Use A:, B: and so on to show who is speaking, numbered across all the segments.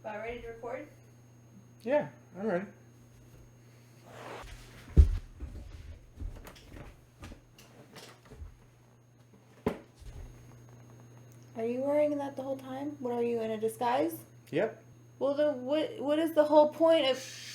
A: About ready to record?
B: Yeah, I'm ready.
A: Are you wearing that the whole time? What are you, in a disguise?
B: Yep.
A: Well, then what is the whole point of...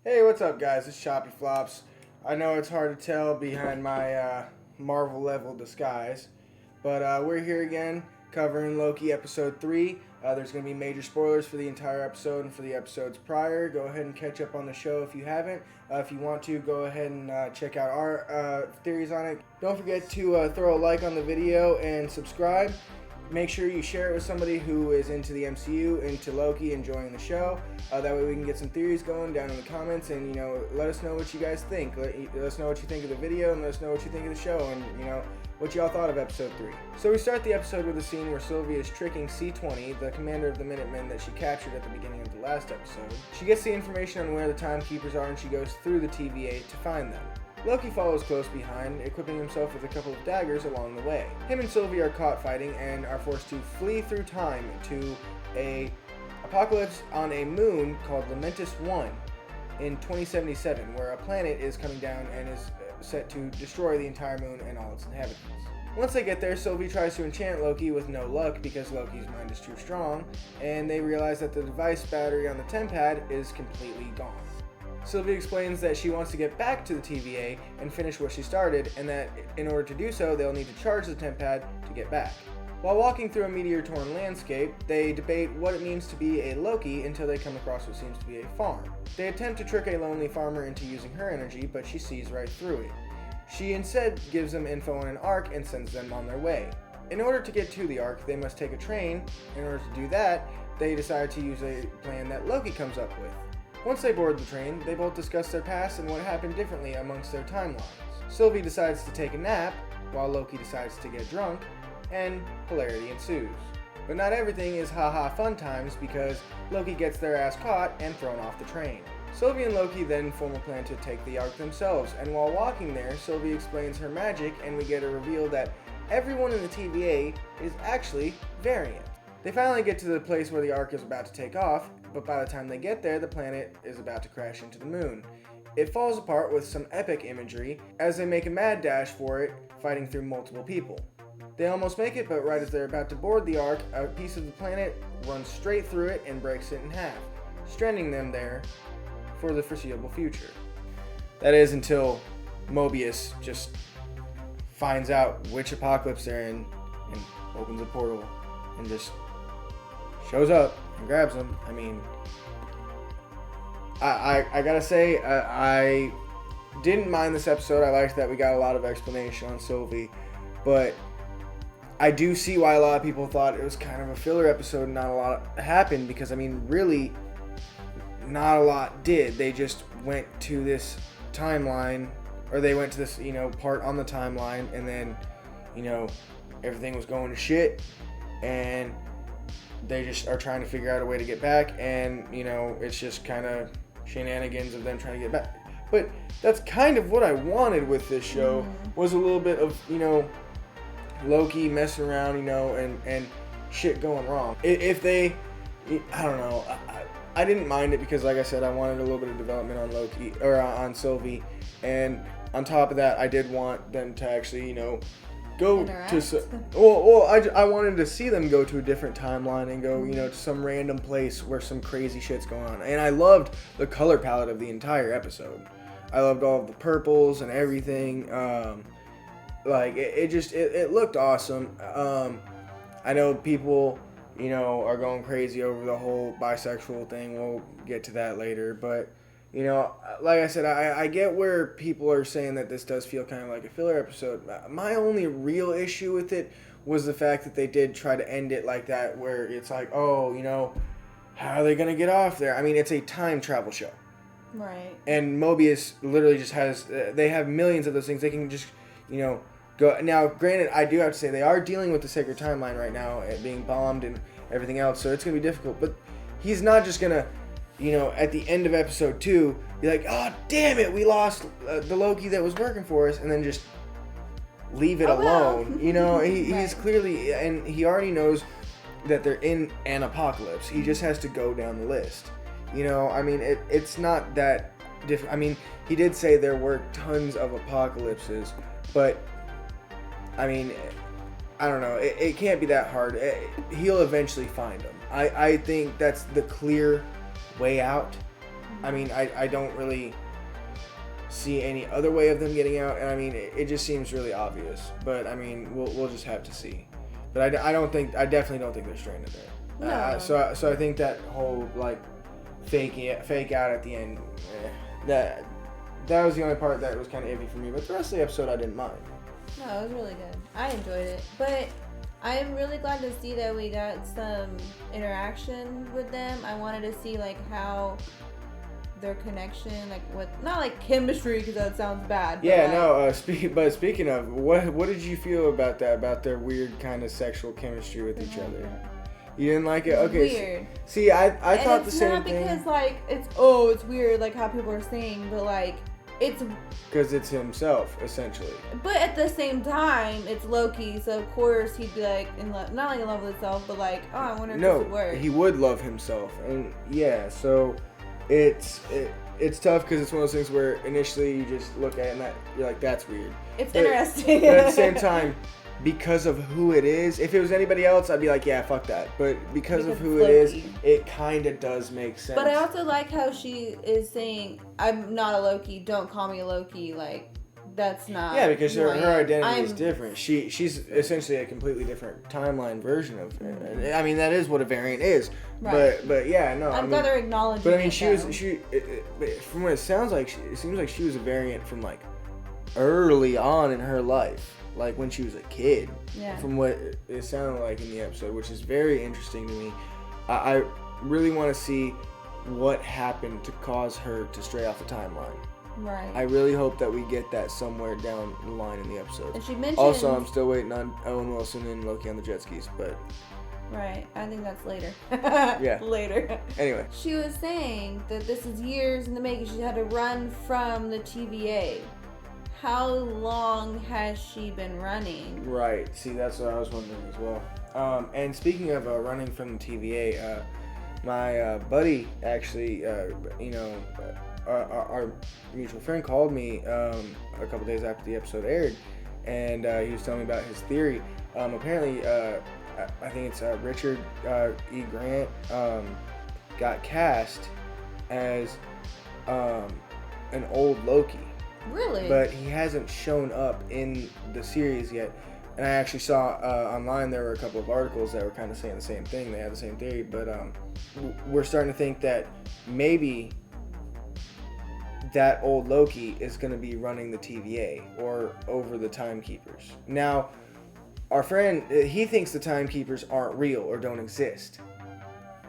B: Hey, what's up, guys? It's Choppy Flops. I know it's hard to tell behind my Marvel level disguise, but we're here again covering Loki episode 3. There's going to be major spoilers for the entire episode and for the episodes prior. Go ahead and catch up on the show if you haven't. If you want to, go ahead and check out our theories on it. Don't forget to throw a like on the video and subscribe. Make sure you share it with somebody who is into the MCU, into Loki, enjoying the show. That way we can get some theories going down in the comments, and let us know what you guys think. Let us know what you think of the video, and let us know what you think of the show, and what y'all thought of episode 3. So we start the episode with a scene where Sylvie is tricking C-20, the commander of the Minutemen that she captured at the beginning of the last episode. She gets the information on where the timekeepers are, and she goes through the TVA to find them. Loki follows close behind, equipping himself with a couple of daggers along the way. Him and Sylvie are caught fighting and are forced to flee through time to a apocalypse on a moon called Lamentus 1 in 2077, where a planet is coming down and is set to destroy the entire moon and all its inhabitants. Once they get there, Sylvie tries to enchant Loki with no luck because Loki's mind is too strong, and they realize that the device battery on the TemPad is completely gone. Sylvie explains that she wants to get back to the TVA and finish what she started, and that in order to do so, they'll need to charge the TemPad to get back. While walking through a meteor-torn landscape, they debate what it means to be a Loki until they come across what seems to be a farm. They attempt to trick a lonely farmer into using her energy, but she sees right through it. She instead gives them info on an Ark and sends them on their way. In order to get to the Ark, they must take a train. In order to do that, they decide to use a plan that Loki comes up with. Once they board the train, they both discuss their past and what happened differently amongst their timelines. Sylvie decides to take a nap, while Loki decides to get drunk, and hilarity ensues. But not everything is haha fun times, because Loki gets their ass caught and thrown off the train. Sylvie and Loki then form a plan to take the Ark themselves, and while walking there, Sylvie explains her magic, and we get a reveal that everyone in the TVA is actually variant. They finally get to the place where the Ark is about to take off, but by the time they get there, the planet is about to crash into the moon. It falls apart with some epic imagery as they make a mad dash for it, fighting through multiple people. They almost make it, but right as they're about to board the Ark, a piece of the planet runs straight through it and breaks it in half, stranding them there for the foreseeable future. That is until Mobius just finds out which apocalypse they're in and opens a portal and just shows up and grabs them. I mean, I gotta say, I didn't mind this episode. I liked that we got a lot of explanation on Sylvie, but I do see why a lot of people thought it was kind of a filler episode and not a lot happened, because I mean, really, not a lot did. They just went to this timeline, or they went to this, part on the timeline, and then, everything was going to shit, and they just are trying to figure out a way to get back, and, it's just kind of shenanigans of them trying to get back. But that's kind of what I wanted with this show, was a little bit of, Loki messing around, and shit going wrong. If they, I don't know, I didn't mind it because, like I said, I wanted a little bit of development on Loki, or on Sylvie, and on top of that, I did want them to actually, go
A: interact.
B: I wanted to see them go to a different timeline and go, to some random place where some crazy shit's going on. And I loved the color palette of the entire episode. I loved all of the purples and everything. It looked awesome. I know people, are going crazy over the whole bisexual thing. We'll get to that later, but like I said, I get where people are saying that this does feel kind of like a filler episode. My only real issue with it was the fact that they did try to end it like that, where it's like, oh, how are they going to get off there? I mean, it's a time travel show.
A: Right.
B: And Mobius literally just they have millions of those things. They can just, go. Now, granted, I do have to say they are dealing with the sacred timeline right now, it being bombed and everything else, so it's gonna be difficult. But he's not just gonna, at the end of episode 2, be like, oh damn it, we lost the Loki that was working for us, and then just leave it alone. He's clearly, and he already knows that they're in an apocalypse. He just has to go down the list. It's not that different. I mean, he did say there were tons of apocalypses, but I don't know. It can't be that hard. He'll eventually find them. I think that's the clear way out. I don't really see any other way of them getting out, and it just seems really obvious. But we'll just have to see. But I definitely don't think they're stranded there.
A: No.
B: So I think that whole fake out at the end, that was the only part that was kind of iffy for me. But the rest of the episode I didn't mind.
A: No, it was really good. I enjoyed it, but I am really glad to see that we got some interaction with them. I wanted to see how their connection, not chemistry, because that sounds bad.
B: Yeah, no. But speaking of, what did you feel about that? About their weird kind of sexual chemistry with each other? You didn't like it? Okay.
A: Weird.
B: See, I thought the same thing.
A: It's not because it's weird how people are saying, but it's
B: because it's himself essentially.
A: But at the same time, it's Loki, so of course he'd be in love, not in love with himself, but I wonder if this would work.
B: He would love himself, and yeah, so. It's tough because it's one of those things where initially you just look at it and you're like, that's weird.
A: It's interesting.
B: But at the same time, because of who it is, if it was anybody else, I'd be like, yeah, fuck that. But because of who it is, it kind of does make sense.
A: But I also like how she is saying, I'm not a Loki, don't call me a Loki, that's not.
B: Yeah, because her identity is different. She's essentially a completely different timeline version of it. That is what a variant is.
A: Right.
B: But yeah, no.
A: I'm glad they're acknowledging.
B: But from what it sounds like, it seems like she was a variant from early on in her life, when she was a kid.
A: Yeah.
B: From what it sounded like in the episode, which is very interesting to me. I really want to see what happened to cause her to stray off the timeline.
A: Right.
B: I really hope that we get that somewhere down the line in the episode.
A: And she mentioned.
B: Also, I'm still waiting on Owen Wilson and Loki on the jet skis, but.
A: Right. I think that's later.
B: Yeah.
A: Later.
B: Anyway.
A: She was saying that this is years in the making. She had to run from the TVA. How long has she been running?
B: Right. See, that's what I was wondering as well. And speaking of running from the TVA, my buddy actually, our mutual friend called me a couple days after the episode aired, and he was telling me about his theory. Apparently, I think it's Richard E. Grant got cast as an old Loki.
A: Really?
B: But he hasn't shown up in the series yet. And I actually saw online there were a couple of articles that were kind of saying the same thing. They had the same theory, but we're starting to think that maybe that old Loki is going to be running the TVA or over the Timekeepers. Now, our friend, he thinks the Timekeepers aren't real or don't exist.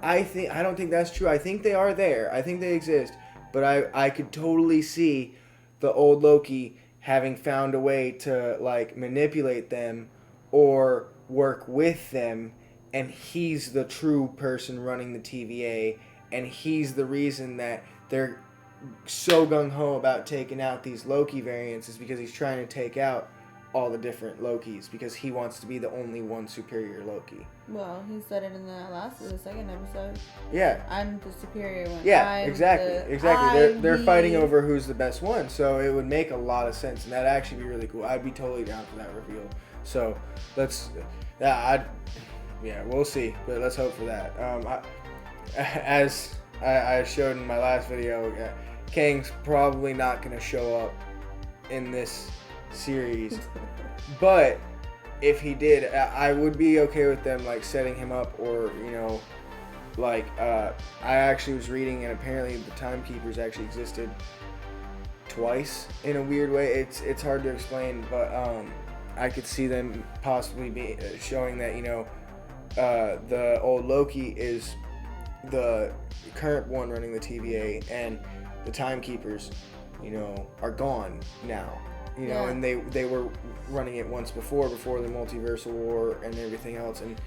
B: I don't think that's true. I think they are there. I think they exist. But I could totally see the old Loki having found a way to manipulate them or work with them, and he's the true person running the TVA, and he's the reason that they're so gung-ho about taking out these Loki variants is because he's trying to take out all the different Lokis because he wants to be the only one superior Loki.
A: Well, he said it in the second episode.
B: Yeah.
A: I'm the superior one.
B: Yeah, exactly. They're fighting over who's the best one, so it would make a lot of sense, and that'd actually be really cool. I'd be totally down for that reveal. So we'll see, but let's hope for that. As I showed in my last video, Kang's probably not going to show up in this series, but if he did, I would be okay with them setting him up, or I actually was reading, and apparently the Timekeepers actually existed twice in a weird way. It's hard to explain, but I could see them possibly be showing that the old Loki is the current one running the TVA, and the Timekeepers are gone now. you know, and they were running it once before the multiversal war and everything else, and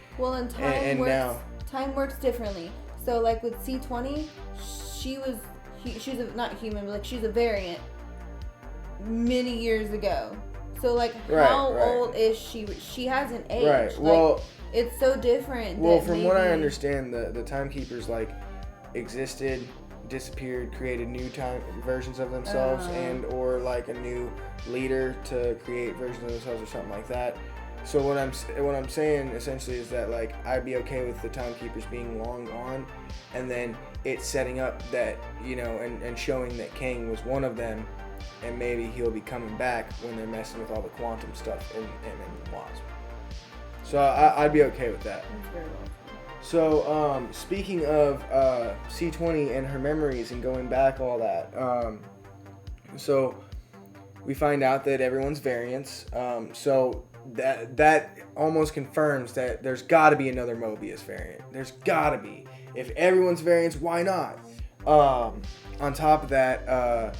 A: time works differently. So like with C20, she's not human, but like she's a variant many years ago. So like how old is she? She hasn't aged.
B: Right.
A: Like,
B: well,
A: it's so different.
B: Well, from what I understand, the timekeepers like existed, disappeared, created new time versions of themselves, and or like a new leader to create versions of themselves or something like that. So what I'm saying essentially is that like I'd be okay with the timekeepers being long gone, and then it setting up that, you know, and showing that Kang was one of them, and maybe he'll be coming back when they're messing with all the quantum stuff in Wasp. So I'd be okay with that.
A: That's very well.
B: So speaking of C20 and her memories and going back all that, so we find out that everyone's variants. So that almost confirms that there's got to be another Mobius variant. There's got to be. If everyone's variants, why not? On top of that,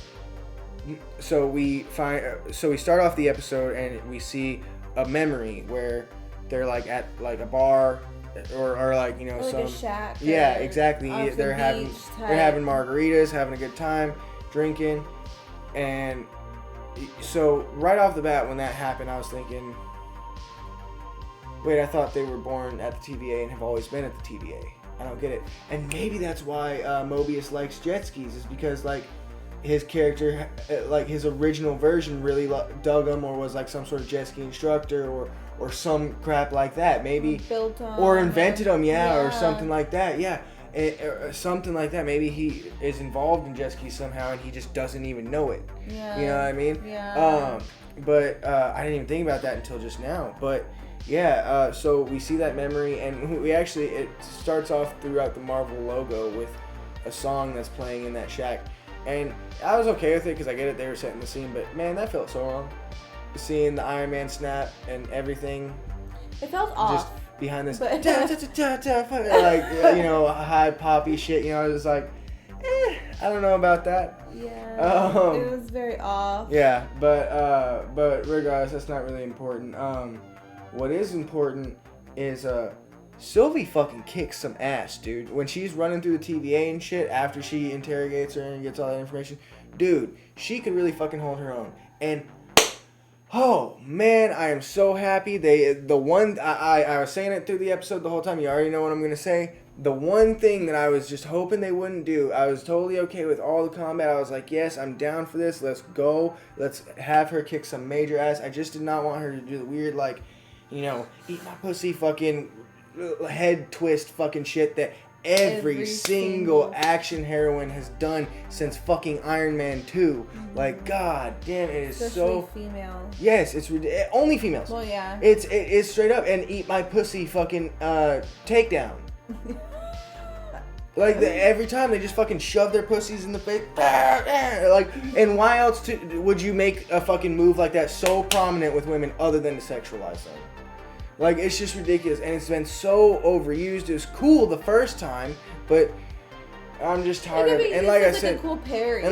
B: so we start off the episode and we see a memory where they're like at like a bar or like, you know,
A: like
B: some
A: a shack.
B: Yeah, exactly. They're having margaritas, having a good time, drinking, and so right off the bat when that happened, I was thinking, wait, I thought they were born at the TVA and have always been at the TVA. I don't get it. And maybe that's why Mobius likes jet skis, is because like his character, like his original version, really dug him, or was like some sort of jet ski instructor, or some crap like that. Maybe
A: built him,
B: or invented him, or something like that. Yeah, something like that. Maybe he is involved in jet skis somehow, and he just doesn't even know it.
A: Yeah.
B: You know what I mean?
A: Yeah.
B: But I didn't even think about that until just now. But yeah, so we see that memory, and we actually, it starts off throughout the Marvel logo with a song that's playing in that shack. And I was okay with it because I get it, they were setting the scene, but man, that felt so wrong. Seeing the Iron Man snap and everything.
A: It felt off.
B: Just behind this, like, you know, high poppy shit, you know, I was like, I don't know about that.
A: Yeah, it was very off.
B: Yeah, but regardless, that's not really important. What is important is Sylvie fucking kicks some ass, dude. When she's running through the TVA and shit after she interrogates her and gets all that information, dude, she could really fucking hold her own. And oh man, I am so happy. I was saying it through the episode the whole time. You already know what I'm gonna say. The one thing that I was just hoping they wouldn't do, I was totally okay with all the combat. I was like, yes, I'm down for this. Let's go. Let's have her kick some major ass. I just did not want her to do the weird, like, you know, eat my pussy fucking head twist fucking shit that every single action heroine has done since fucking Iron Man 2. Like, god damn, it is
A: especially
B: so
A: female.
B: Yes, it's only females.
A: Well, yeah.
B: It's straight up and eat my pussy fucking takedown. Like every time they just fucking shove their pussies in the face. Like, and why else would you make a fucking move like that so prominent with women other than to sexualize them? Like, it's just ridiculous, and it's been so overused. It was cool the first time, but I'm just tired of it. And like I said,
A: a cool parry,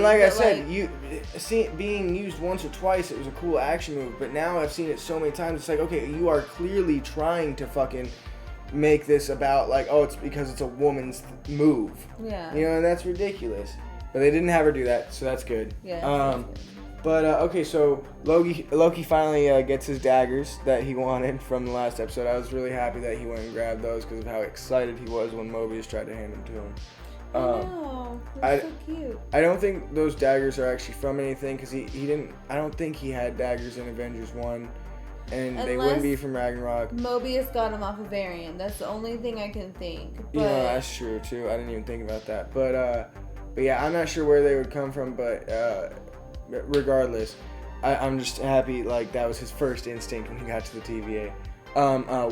B: you see it being used once or twice. It was a cool action move, but now I've seen it so many times. It's like, okay, you are clearly trying to fucking make this about like, oh, it's because it's a woman's move.
A: Yeah.
B: You know, and that's ridiculous. But they didn't have her do that, so that's good.
A: Yeah.
B: But, okay, so Loki finally gets his daggers that he wanted from the last episode. I was really happy that he went and grabbed those because of how excited he was when Mobius tried to hand them to him.
A: I know. They're so cute.
B: I don't think those daggers are actually from anything because he didn't... I don't think he had daggers in Avengers 1. And they wouldn't be from Ragnarok.
A: Mobius got him off a variant. That's the only thing I can think. But...
B: Yeah, that's true, too. I didn't even think about that. But yeah, I'm not sure where they would come from, but... regardless, I'm just happy like that was his first instinct when he got to the TVA.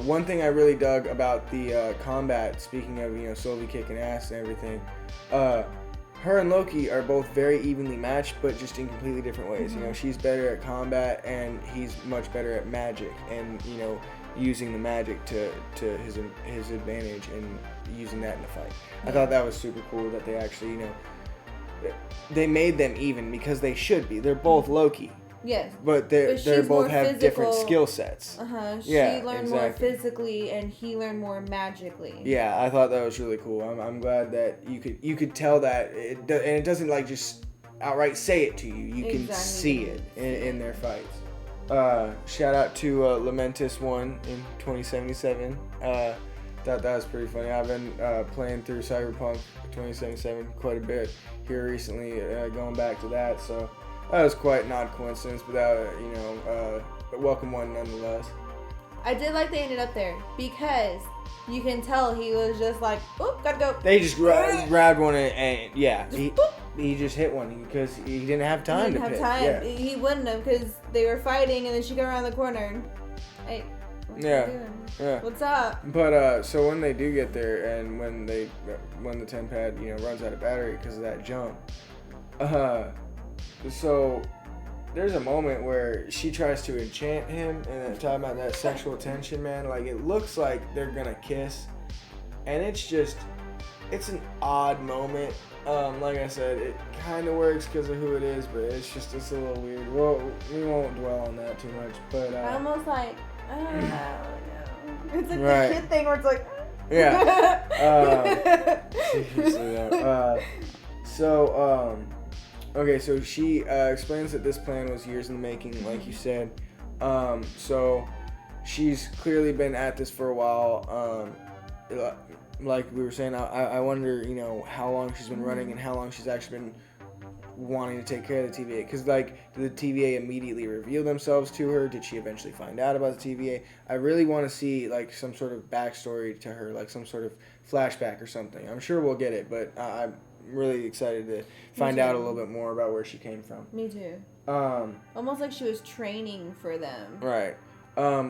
B: One thing I really dug about the combat, speaking of, you know, Sylvie kicking ass and everything, her and Loki are both very evenly matched, but just in completely different ways. Mm-hmm. You know, she's better at combat and he's much better at magic, and you know, using the magic to his advantage and using that in the fight. I thought that was super cool that they actually, you know, they made them even because they should be. They're both Loki.
A: Yes.
B: But they both have different skill sets.
A: She learned more physically, and he learned more magically.
B: Yeah, I thought that was really cool. I'm glad that you could tell that, and it doesn't like just outright say it to you. You can see it in their fights. Shout out to Lamentus 1 in 2077. Thought that was pretty funny. I've been playing through Cyberpunk 2077 quite a bit here recently, going back to that. So that was quite an odd coincidence, but that, a welcome one nonetheless.
A: I did like they ended up there because you can tell he was just like, oop, gotta go.
B: They just grabbed one and he just hit one because he didn't have time to hit. Yeah.
A: He wouldn't have because they were fighting and then she got around the corner. Hey, what you doing?
B: Yeah.
A: What's up?
B: But so when they do get there and when the Tempad runs out of battery because of that jump, so there's a moment where she tries to enchant him, and then talking about that sexual tension, man. Like, it looks like they're gonna kiss, and it's an odd moment. Like I said, it kind of works because of who it is, but it's a little weird. Well, we won't dwell on that too much, but
A: I almost like, I don't know. It's like the kid thing where it's like,
B: seriously though. Okay, so she explains that this plan was years in the making, like you said. So she's clearly been at this for a while. Like we were saying, I wonder, how long she's been running and how long she's actually been wanting to take care of the TVA. Because, did the TVA immediately reveal themselves to her? Did she eventually find out about the TVA? I really want to see, some sort of backstory to her, some sort of flashback or something. I'm sure we'll get it, but I'm really excited to find out a little bit more about where she came from.
A: Me too. Almost like she was training for them.
B: Right.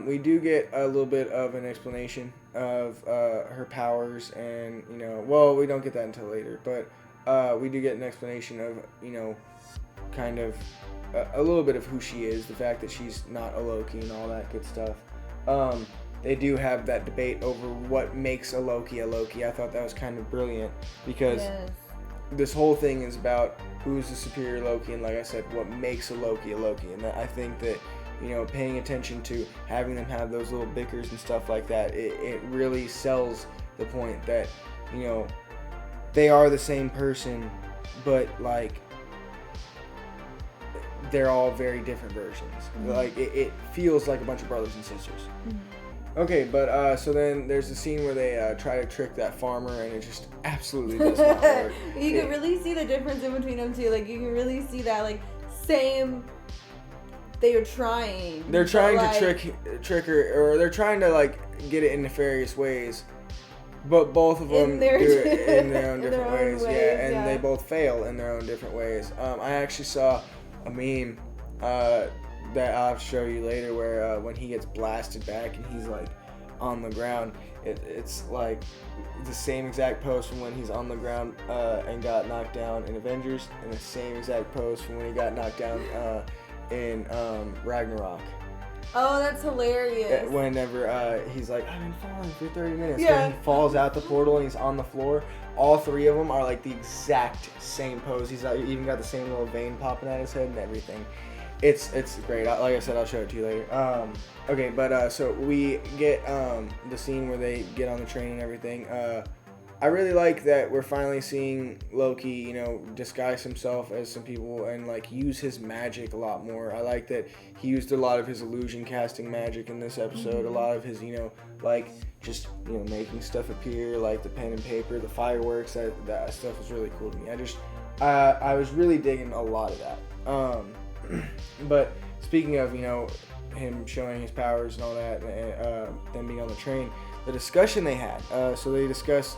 B: We do get a little bit of an explanation of her powers, and we don't get that until later, but we do get an explanation of kind of a little bit of who she is, the fact that she's not a Loki and all that good stuff. They do have that debate over what makes a Loki a Loki. I thought that was kind of brilliant because this whole thing is about who's the superior Loki, and like I said, what makes a Loki a Loki. And I think that paying attention to having them have those little bickers and stuff like that, it really sells the point that they are the same person, but they're all very different versions. Mm-hmm. It feels like a bunch of brothers and sisters. Mm-hmm. Okay, but so then there's a scene where they try to trick that farmer, and it just absolutely does not work.
A: You can really see the difference in between them two. You can really see that same. They are trying. They're trying
B: to trick her, or they're trying to get it in nefarious ways. But both of them do it in their own different ways. And they both fail in their own different ways. I actually saw a meme that I'll show you later where when he gets blasted back and he's on the ground, it's the same exact pose from when he's on the ground and got knocked down in Avengers, and the same exact pose from when he got knocked down in Ragnarok.
A: Oh, that's hilarious.
B: Whenever he's like, I've been falling for 30 minutes. Yeah. When he falls out the portal and he's on the floor, all three of them are the exact same pose. He's even got the same little vein popping out his head and everything. It's great. Like I said, I'll show it to you later. Okay, but so we get the scene where they get on the train and everything. I really like that we're finally seeing Loki, disguise himself as some people and use his magic a lot more. I like that he used a lot of his illusion casting magic in this episode. Mm-hmm. A lot of his, just making stuff appear, the pen and paper, the fireworks. That stuff was really cool to me. I was really digging a lot of that. But speaking of, him showing his powers and all that, them being on the train, the discussion they had. So they discussed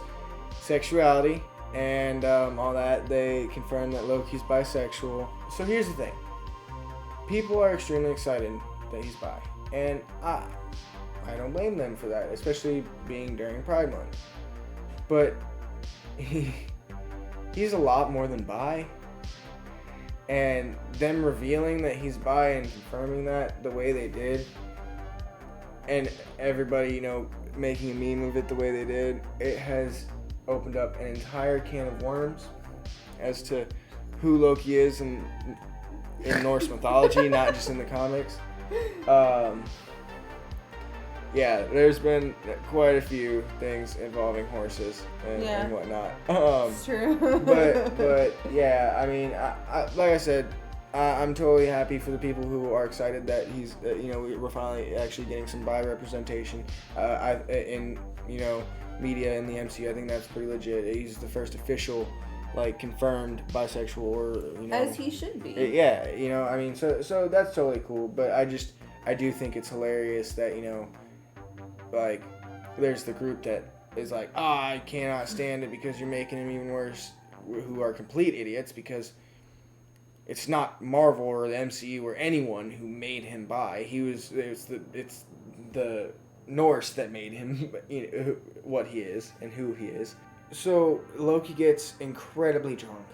B: sexuality and all that. They confirmed that Loki's bisexual. So here's the thing. People are extremely excited that he's bi. And I don't blame them for that, especially being during Pride Month. But he's a lot more than bi. And them revealing that he's bi and confirming that the way they did, and everybody, making a meme of it the way they did, it has opened up an entire can of worms as to who Loki is and in Norse mythology, not just in the comics. Yeah, there's been quite a few things involving horses and whatnot.
A: It's true.
B: but yeah, I mean, I like I said, I'm totally happy for the people who are excited that he's, we're finally actually getting some bi representation. In media in the MCU. I think that's pretty legit. He's the first official, like, confirmed bisexual, or
A: as he should be.
B: Yeah, I mean, so that's totally cool. But I do think it's hilarious that like, there's the group that is like, I cannot stand it because you're making him even worse, who are complete idiots, because it's not Marvel or the MCU or anyone who made him bi. It's the Norse that made him what he is and who he is. So Loki gets incredibly drunk,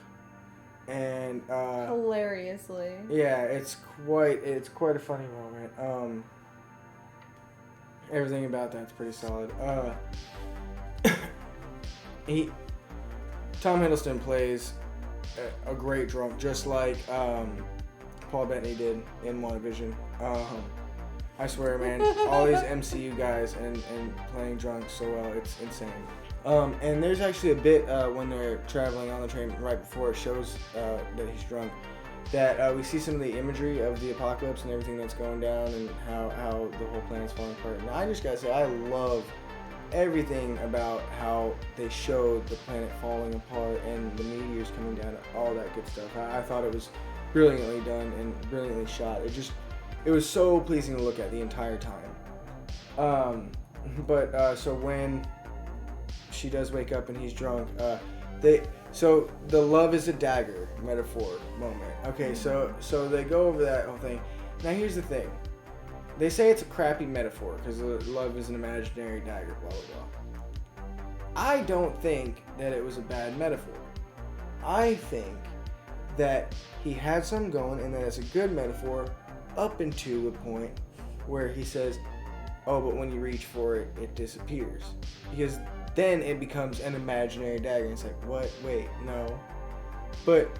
B: and
A: hilariously.
B: Yeah, it's quite a funny moment. Everything about that's pretty solid. Tom Hiddleston plays a great drunk, just like Paul Bettany did in WandaVision. I swear, man, all these MCU guys and playing drunk so well, it's insane. And there's actually a bit when they're traveling on the train right before it shows that he's drunk, that we see some of the imagery of the apocalypse and everything that's going down, and how the whole planet's falling apart. And I just gotta say, I love everything about how they showed the planet falling apart and the meteors coming down, all that good stuff. I thought it was brilliantly done and brilliantly shot. It was so pleasing to look at the entire time. So when she does wake up and he's drunk, so the love is a dagger metaphor moment. Okay, so they go over that whole thing. Now here's the thing. They say it's a crappy metaphor because love is an imaginary dagger, blah, blah, blah. I don't think that it was a bad metaphor. I think that he had something going and that it's a good metaphor up until the point where he says, oh, but when you reach for it, it disappears. Because then it becomes an imaginary dagger. And it's like, what? Wait, no. But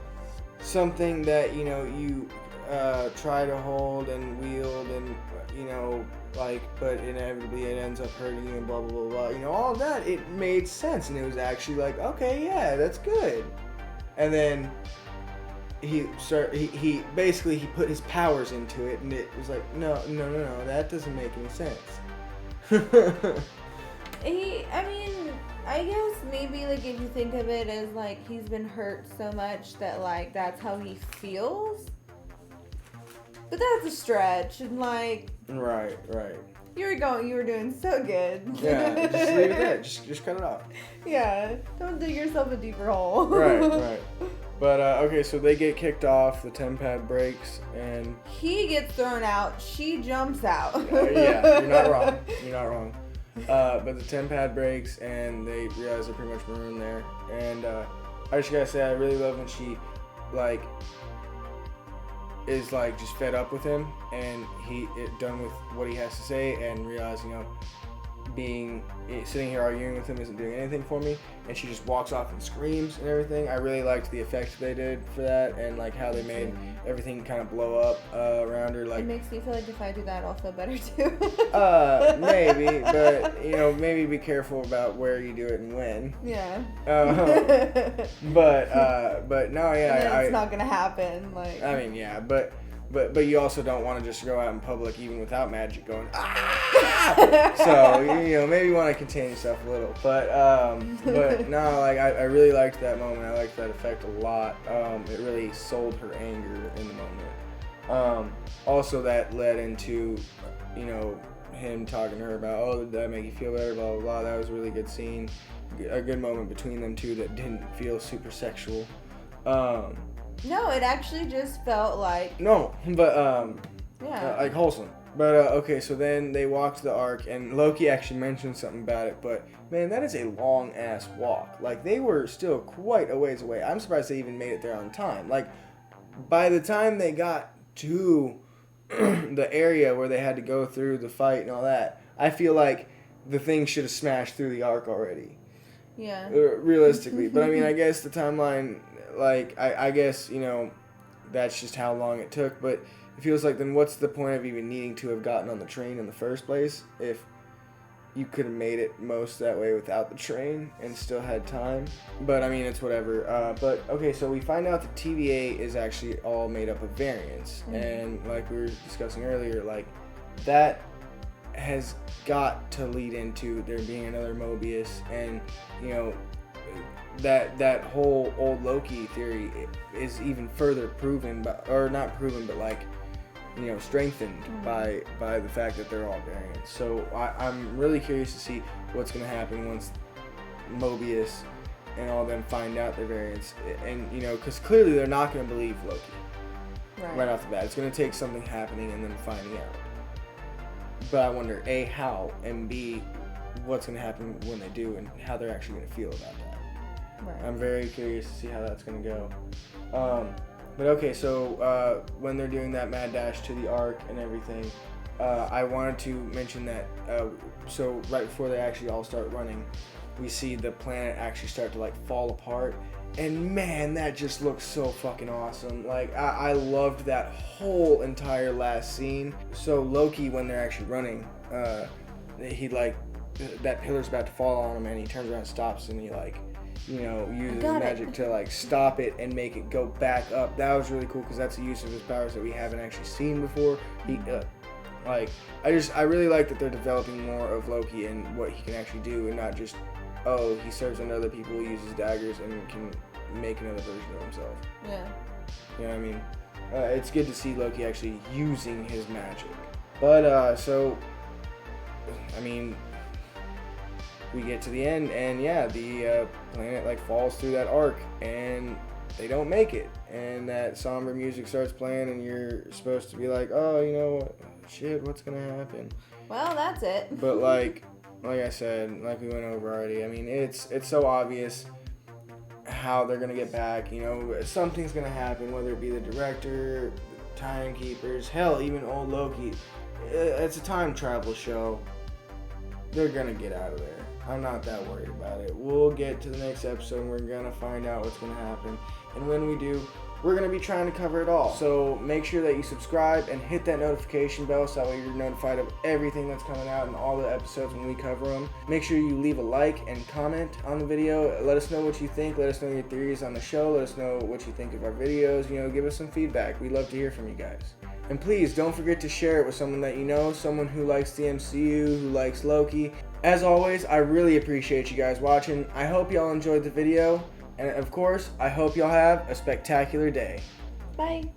B: something that, you try to hold and wield and, but inevitably it ends up hurting you and blah, blah, blah, blah. All of that, it made sense. And it was actually like, okay, yeah, that's good. And then he basically put his powers into it, and it was like, no, that doesn't make any sense.
A: I guess maybe, like, if you think of it as, like, he's been hurt so much that, like, that's how he feels. But that's a stretch, and, like...
B: Right.
A: You were doing so good.
B: Yeah, just leave it there. Just cut it off.
A: Yeah, don't dig yourself a deeper hole.
B: Right. But, okay, so they get kicked off, the TemPad breaks, and...
A: He gets thrown out, she jumps out.
B: Yeah, you're not wrong. But the TemPad breaks, and they realize they're pretty much marooned there. And I just gotta say, I really love when she, like, is, like, just fed up with him, and done with what he has to say, and realize, sitting here arguing with him isn't doing anything for me, and she just walks off and screams and everything. I really liked the effects they did for that, and like how they made everything kind of blow up around her. Like,
A: it makes me feel like if I do that, I'll feel better too.
B: Maybe, but maybe be careful about where you do it and when.
A: Yeah.
B: But no, yeah,
A: it's not gonna happen. Like,
B: I mean, yeah, but you also don't want to just go out in public even without magic going, ah! So, maybe you want to contain yourself a little. But no, like, I really liked that moment. I liked that effect a lot. It really sold her anger in the moment. Also, that led into, him talking to her about, oh, did that make you feel better, blah, blah, blah. That was a really good scene. A good moment between them two that didn't feel super sexual.
A: No, it actually just felt like...
B: No, but,
A: yeah.
B: Like wholesome. But, okay, so then they walk to the Ark, and Loki actually mentioned something about it, but, man, that is a long-ass walk. Like, they were still quite a ways away. I'm surprised they even made it there on time. Like, by the time they got to the area where they had to go through the fight and all that, I feel like the thing should have smashed through the Ark already.
A: Yeah.
B: Realistically. But, I mean, I guess the timeline... Like, I guess, that's just how long it took. But it feels like, then what's the point of even needing to have gotten on the train in the first place if you could have made it most that way without the train and still had time? But I mean, it's whatever. But okay, so we find out that TVA is actually all made up of variants. And like we were discussing earlier, like that has got to lead into there being another Mobius, and you know, that whole old Loki theory is even further proven, or not proven, but like, you know, strengthened by the fact that they're all variants. So I'm really curious to see what's going to happen once Mobius and all them find out they're variants. And, you know, because clearly they're not going to believe Loki right off the bat. It's going to take something happening and then finding out. But I wonder, A, how, and B, what's going to happen when they do and how they're actually going to feel about that. Right. I'm very curious to see how that's going to go. But okay, so when they're doing that mad dash to the Ark and everything, I wanted to mention that, so right before they actually all start running, we see the planet actually start to like fall apart. And man, that just looks so fucking awesome. Like, I loved that whole entire last scene. So Loki, when they're actually running, he like, that pillar's about to fall on him, and he turns around and stops, and he like, you know, uses magic to like stop it and make it go back up. That was really cool, because that's a use of his powers that we haven't actually seen before. He like, I really like that they're developing more of Loki and what he can actually do, and not just, oh, he serves under other people, uses daggers, and can make another version of himself. Yeah. You know what I mean? It's good to see Loki actually using his magic. But so, I mean, we get to the end, and yeah, the planet like falls through that arc, and they don't make it, and that somber music starts playing, and you're supposed to be like, oh, you know, shit, what's gonna happen?
A: Well, that's it.
B: But like I said, like we went over already, I mean, it's so obvious how they're gonna get back. You know, something's gonna happen, whether it be the director, the timekeepers, hell, even old Loki. It's a time travel show. They're gonna get out of there. I'm not that worried about it. We'll get to the next episode, and we're gonna find out what's gonna happen. And when we do, we're gonna be trying to cover it all. So make sure that you subscribe and hit that notification bell, so that way you're notified of everything that's coming out and all the episodes when we cover them. Make sure you leave a like and comment on the video. Let us know what you think. Let us know your theories on the show. Let us know what you think of our videos. You know, give us some feedback. We'd love to hear from you guys. And please don't forget to share it with someone that you know, someone who likes the MCU, who likes Loki. As always, I really appreciate you guys watching. I hope y'all enjoyed the video. And of course, I hope y'all have a spectacular day.
A: Bye.